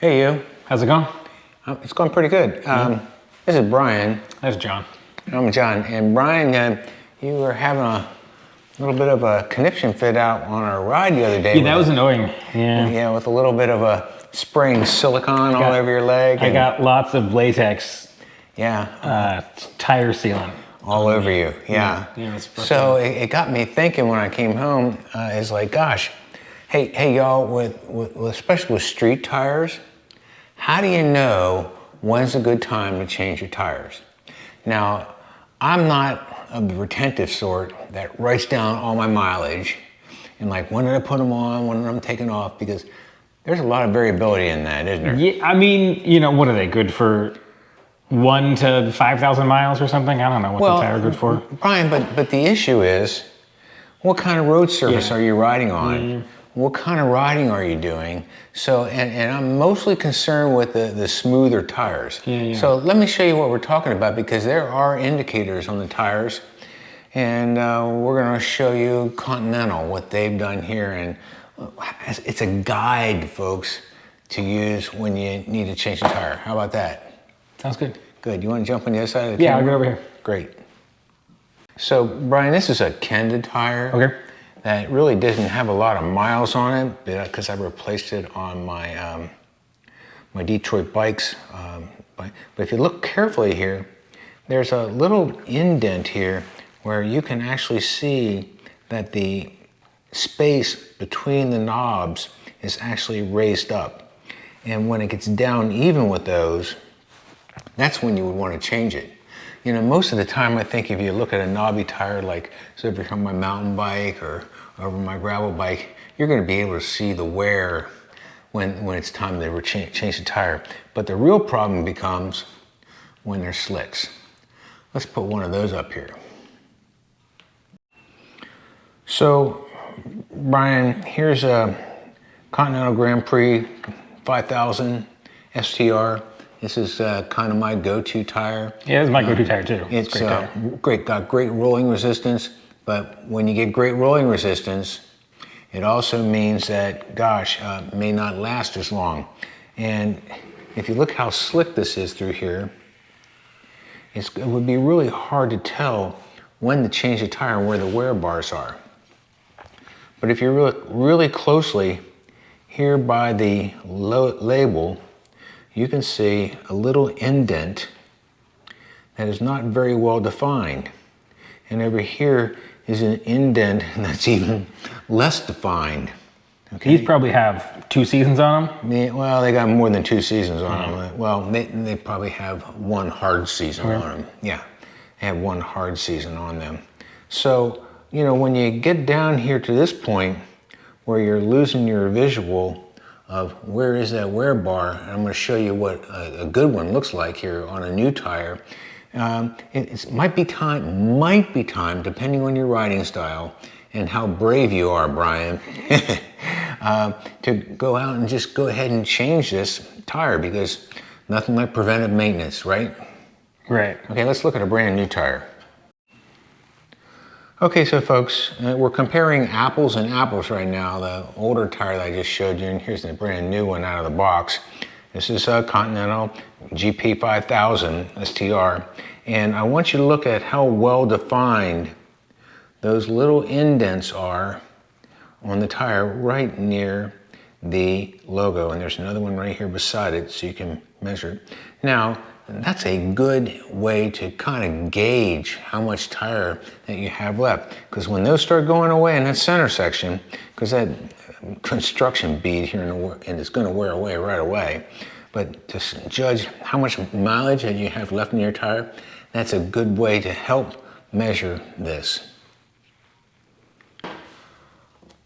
Hey, you. How's it going? It's going pretty good. This is Brian. There's John. I'm John. And Brian, you were having a little bit of a conniption fit out on our ride the other day. Yeah, that was annoying. Yeah. Yeah, with a little bit of a spraying silicone all over your leg. I got lots of latex. Yeah. Tire sealant. All over you. Yeah. So it got me thinking when I came home, it's like, gosh, hey y'all, with especially with street tires, how do you know when's a good time to change your tires? Now, I'm not of the retentive sort that writes down all my mileage and like, when did I put them on, when did I take them off, because there's a lot of variability in that, isn't there? Yeah, I mean, you know, what are they good for? 1 to 5,000 miles or something? I don't know what the tire good for. Brian, but the issue is, what kind of road surface are you riding on? What kind of riding are you doing? So, and I'm mostly concerned with the smoother tires. So let me show you what we're talking about, because there are indicators on the tires, and we're gonna show you Continental, what they've done here, and it's a guide, folks, to use when you need to change the tire. How about that? Sounds good. Good. You want to jump on the other side of the camera? camera? Yeah, I'll get over here. Great. So, Brian, this is a Kenda tire. Okay. That really doesn't have a lot of miles on it, because I replaced it on my my Detroit bikes. But if you look carefully here, there's a little indent here where you can actually see that the space between the knobs is actually raised up. And when it gets down even with those, that's when you would want to change it. You know, most of the time, I think if you look at a knobby tire, like, so if you're on my mountain bike or over my gravel bike, you're going to be able to see the wear when it's time to change the tire. But the real problem becomes when there's slicks. Let's put one of those up here. So, Brian, here's a Continental Grand Prix 5000 STR. This is kind of my go-to tire. Yeah, it's my go-to tire too. It's great, got great rolling resistance, but when you get great rolling resistance, it also means that, gosh, may not last as long. And if you look how slick this is through here, it would be really hard to tell when to change the tire and where the wear bars are. But if you look really closely here by the label, you can see a little indent that is not very well defined. And over here is an indent that's even less defined. Okay? These probably have 2 seasons on them? Yeah, well, they got more than 2 seasons on them. Well, they probably have 1 hard season on them. Yeah, they have 1 hard season on them. So, you know, when you get down here to this point where you're losing your visual of where is that wear bar, and I'm going to show you what a good one looks like here on a new tire. It might be time, depending on your riding style and how brave you are, Brian, to go out and just go ahead and change this tire, because nothing like preventive maintenance, right? Right. Okay, let's look at a brand new tire. Okay, so folks, we're comparing apples and apples right now. The older tire that I just showed you, and here's the brand new one out of the box. This is a Continental GP 5000 STR, and I want you to look at how well defined those little indents are on the tire right near the logo, and there's another one right here beside it so you can measure it. Now, that's a good way to kind of gauge how much tire that you have left, because when those start going away in that center section, because that construction bead here and it's going to wear away right away, but to judge how much mileage that you have left in your tire, that's a good way to help measure this.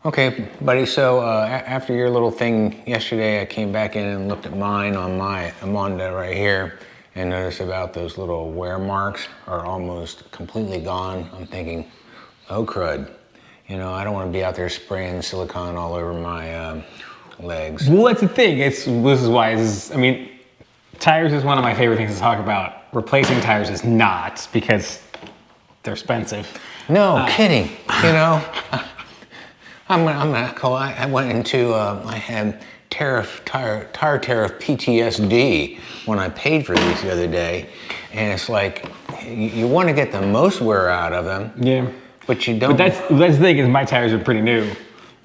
Okay, buddy, so after your little thing yesterday, I came back in and looked at mine on my Amonda right here, and noticed about those little wear marks are almost completely gone. I'm thinking, oh crud. You know, I don't want to be out there spraying silicone all over my legs. Well, that's the thing. This is why, I mean, tires is one of my favorite things to talk about. Replacing tires is not, because they're expensive. No, kidding, you know. I went into, I had tire tariff PTSD when I paid for these the other day, and it's like you want to get the most wear out of them. Yeah. But you don't. But that's the thing is my tires are pretty new.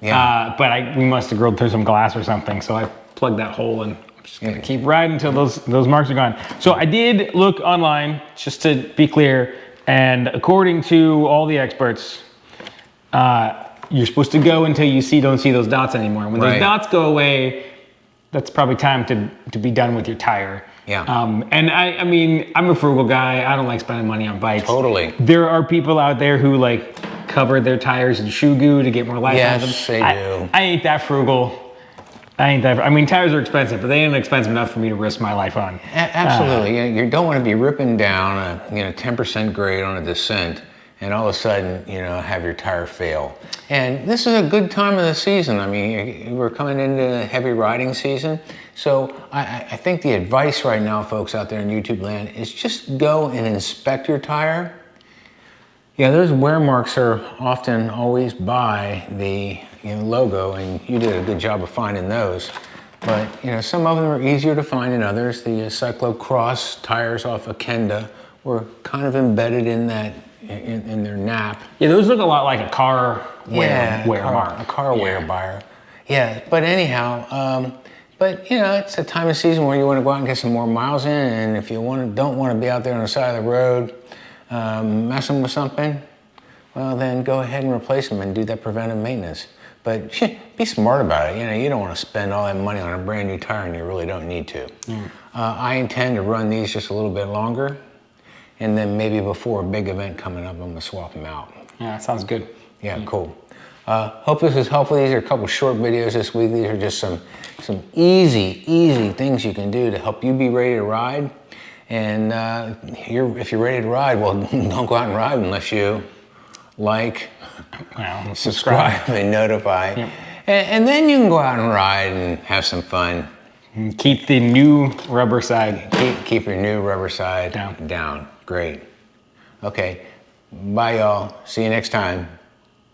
Yeah. But we must have grilled through some glass or something, so I plugged that hole and I'm just gonna keep riding until those marks are gone. So I did look online, just to be clear, and according to all the experts, you're supposed to go until you don't see those dots anymore. When those dots go away, that's probably time to be done with your tire. Yeah. And I mean, I'm a frugal guy. I don't like spending money on bikes. Totally. There are people out there who like cover their tires in shoe goo to get more life out of them. Yes, they do. I ain't that frugal. I mean, tires are expensive, but they ain't expensive enough for me to risk my life on. Absolutely. You don't want to be ripping down a 10% grade on a descent, and all of a sudden, have your tire fail. And this is a good time of the season. I mean, we're coming into heavy riding season. So I think the advice right now, folks out there in YouTube land, is just go and inspect your tire. Yeah, those wear marks are often always by the logo, and you did a good job of finding those. But some of them are easier to find than others. The cyclocross tires off of Kenda were kind of embedded in that in their nap. Yeah, those look a lot like a car wear mark. A car wear bar. Yeah, but anyhow, it's a time of season where you want to go out and get some more miles in, and if you don't want to be out there on the side of the road messing with something, well then go ahead and replace them and do that preventive maintenance. But be smart about it. You don't want to spend all that money on a brand new tire and you really don't need to. I intend to run these just a little bit longer, and then maybe before a big event coming up, I'm gonna swap them out. Yeah, that sounds good. Yeah, cool. Hope this is helpful. These are a couple short videos this week. These are just some easy things you can do to help you be ready to ride. And if you're ready to ride, well, don't go out and ride unless you like, subscribe, and notify. Yep. And then you can go out and ride and have some fun. And keep the new rubber side. Keep your new rubber side down. Great. Okay. Bye, y'all. See you next time.